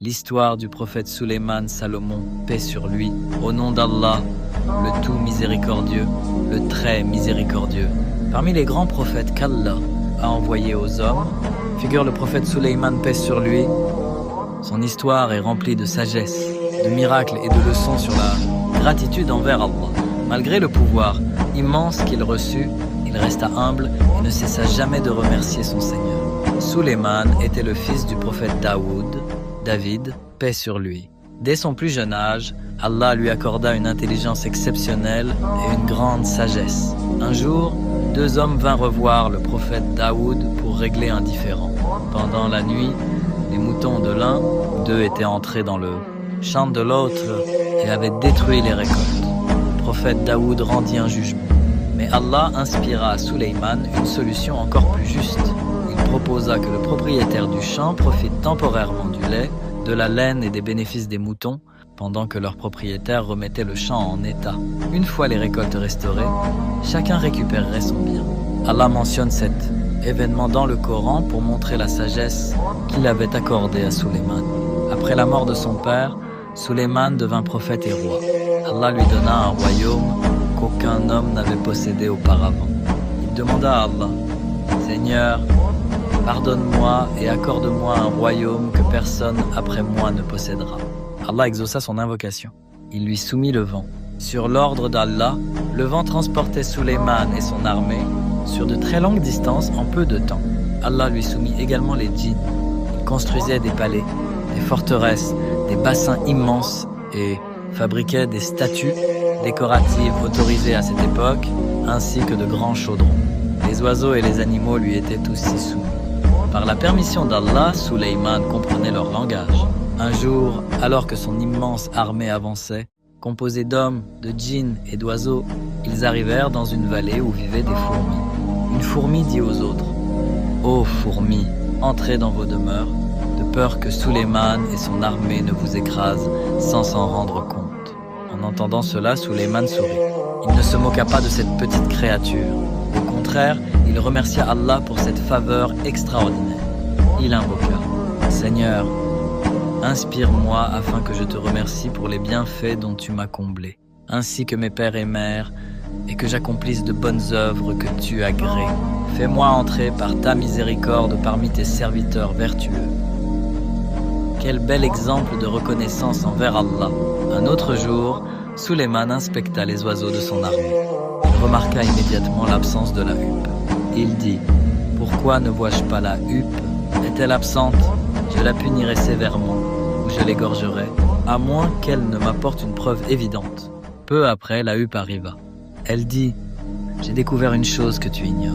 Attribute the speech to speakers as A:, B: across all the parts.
A: L'histoire du prophète Sulayman Salomon, paix sur lui, au nom d'Allah, le tout miséricordieux, le très miséricordieux. Parmi les grands prophètes qu'Allah a envoyés aux hommes, figure le prophète Sulayman, paix sur lui. Son histoire est remplie de sagesse, de miracles et de leçons sur la gratitude envers Allah. Malgré le pouvoir immense qu'il reçut, il resta humble et ne cessa jamais de remercier son Seigneur. Sulayman était le fils du prophète David, paix sur lui. Dès son plus jeune âge, Allah lui accorda une intelligence exceptionnelle et une grande sagesse. Un jour, deux hommes vinrent revoir le prophète Daoud pour régler un différend. Pendant la nuit, les moutons de l'un d'eux étaient entrés dans le champ de l'autre et avaient détruit les récoltes. Le prophète Daoud rendit un jugement. Mais Allah inspira à Sulayman une solution encore plus juste. Il proposa que le propriétaire du champ profite temporairement du lait, de la laine et des bénéfices des moutons, pendant que leur propriétaire remettait le champ en état. Une fois les récoltes restaurées, chacun récupérerait son bien. Allah mentionne cet événement dans le Coran pour montrer la sagesse qu'il avait accordée à Sulayman. Après la mort de son père, Sulayman devint prophète et roi. Allah lui donna un royaume qu'aucun homme n'avait possédé auparavant. Il demanda à Allah, « Seigneur, pardonne-moi et accorde-moi un royaume que personne après moi ne possédera. » Allah exauça son invocation. Il lui soumit le vent. Sur l'ordre d'Allah, le vent transportait Sulayman et son armée sur de très longues distances en peu de temps. Allah lui soumit également les djinns. Ils construisaient des palais, des forteresses, des bassins immenses et fabriquaient des statues décoratives autorisées à cette époque, ainsi que de grands chaudrons. Les oiseaux et les animaux lui étaient aussi soumis. Par la permission d'Allah, Sulayman comprenait leur langage. Un jour, alors que son immense armée avançait, composée d'hommes, de djinns et d'oiseaux, ils arrivèrent dans une vallée où vivaient des fourmis. Une fourmi dit aux autres, « Ô fourmis, entrez dans vos demeures, de peur que Sulayman et son armée ne vous écrasent sans s'en rendre compte. » En entendant cela, Sulayman sourit. Il ne se moqua pas de cette petite créature. Au contraire, il remercia Allah pour cette faveur extraordinaire. Il invoqua, « Seigneur, inspire-moi afin que je te remercie pour les bienfaits dont tu m'as comblé, ainsi que mes pères et mères, et que j'accomplisse de bonnes œuvres que tu agrées. Fais-moi entrer par ta miséricorde parmi tes serviteurs vertueux. » Quel bel exemple de reconnaissance envers Allah. Un autre jour, Sulayman inspecta les oiseaux de son armée. Il remarqua immédiatement l'absence de la huppe. Il dit, « Pourquoi ne vois-je pas la huppe? Est-elle absente? Je la punirai sévèrement, ou je l'égorgerai, à moins qu'elle ne m'apporte une preuve évidente. » Peu après, la huppe arriva. Elle dit, « J'ai découvert une chose que tu ignores.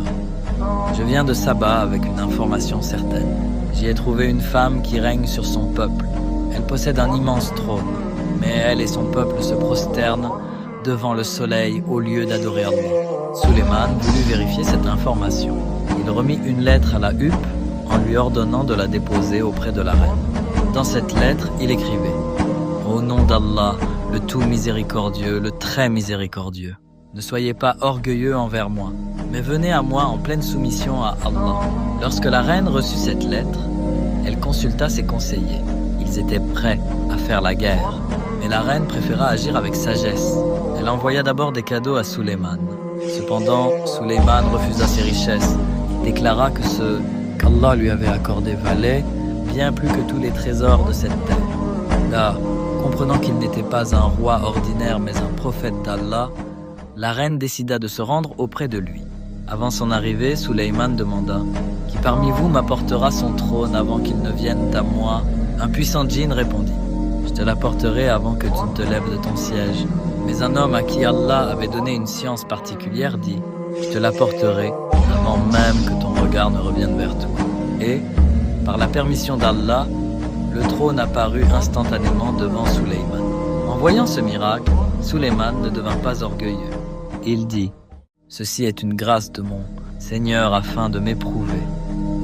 A: Je viens de Saba avec une information certaine. J'y ai trouvé une femme qui règne sur son peuple. Elle possède un immense trône, mais elle et son peuple se prosternent devant le soleil au lieu d'adorer Allah. » Sulayman voulut vérifier cette information. Il remit une lettre à la huppe en lui ordonnant de la déposer auprès de la reine. Dans cette lettre, il écrivait « Au nom d'Allah, le tout miséricordieux, le très miséricordieux, ne soyez pas orgueilleux envers moi, mais venez à moi en pleine soumission à Allah. » Lorsque la reine reçut cette lettre, elle consulta ses conseillers. Ils étaient prêts à faire la guerre, mais la reine préféra agir avec sagesse. Elle envoya d'abord des cadeaux à Sulayman. Cependant, Sulayman refusa ses richesses. Il déclara que ce qu'Allah lui avait accordé valait bien plus que tous les trésors de cette terre. Là, comprenant qu'il n'était pas un roi ordinaire mais un prophète d'Allah, la reine décida de se rendre auprès de lui. Avant son arrivée, Sulayman demanda « Qui parmi vous m'apportera son trône avant qu'il ne vienne à moi ?» Un puissant djinn répondit « Je te l'apporterai avant que tu ne te lèves de ton siège. » Mais un homme à qui Allah avait donné une science particulière dit « Je te l'apporterai avant même que ton regard ne revienne vers toi. » Et, par la permission d'Allah, le trône apparut instantanément devant Sulayman. En voyant ce miracle, Sulayman ne devint pas orgueilleux. Il dit « Ceci est une grâce de mon Seigneur afin de m'éprouver.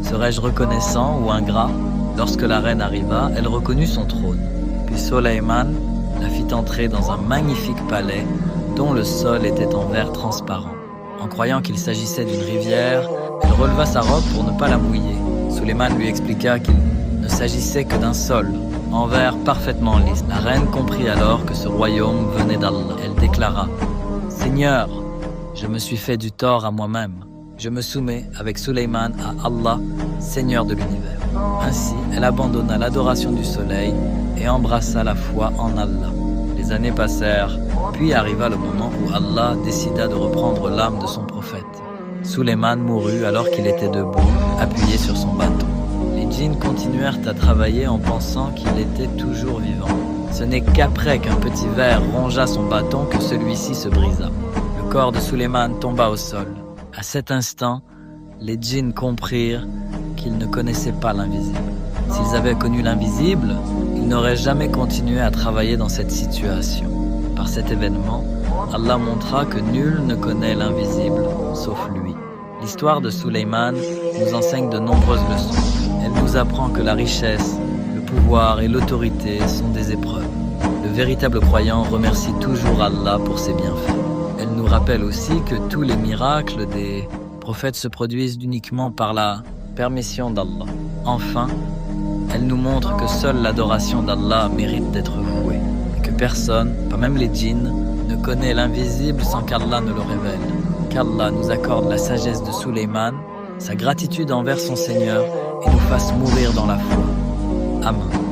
A: Serais-je reconnaissant ou ingrat ?» Lorsque la reine arriva, elle reconnut son trône. Puis Sulayman la fit entrer dans un magnifique palais dont le sol était en verre transparent. En croyant qu'il s'agissait d'une rivière, elle releva sa robe pour ne pas la mouiller. Sulayman lui expliqua qu'il ne s'agissait que d'un sol, en vers parfaitement lisses. La reine comprit alors que ce royaume venait d'Allah. Elle déclara: Seigneur, je me suis fait du tort à moi-même. Je me soumets avec Sulayman à Allah, Seigneur de l'univers. Ainsi, elle abandonna l'adoration du soleil et embrassa la foi en Allah. Les années passèrent, puis arriva le moment où Allah décida de reprendre l'âme de son prophète. Sulayman mourut alors qu'il était debout, appuyé sur son bâton. Les djinns continuèrent à travailler en pensant qu'il était toujours vivant. Ce n'est qu'après qu'un petit ver rongea son bâton que celui-ci se brisa. Le corps de Sulayman tomba au sol. À cet instant, les djinns comprirent qu'ils ne connaissaient pas l'invisible. S'ils avaient connu l'invisible, ils n'auraient jamais continué à travailler dans cette situation. Par cet événement, Allah montra que nul ne connaît l'invisible, sauf lui. L'histoire de Sulayman nous enseigne de nombreuses leçons. Elle nous apprend que la richesse, le pouvoir et l'autorité sont des épreuves. Le véritable croyant remercie toujours Allah pour ses bienfaits. Elle nous rappelle aussi que tous les miracles des prophètes se produisent uniquement par la permission d'Allah. Enfin, elle nous montre que seule l'adoration d'Allah mérite d'être vouée, et que personne, pas même les djinns, ne connaît l'invisible sans qu'Allah ne le révèle. Qu'Allah nous accorde la sagesse de Sulayman, sa gratitude envers son Seigneur, et nous fasse mourir dans la foi. Amen.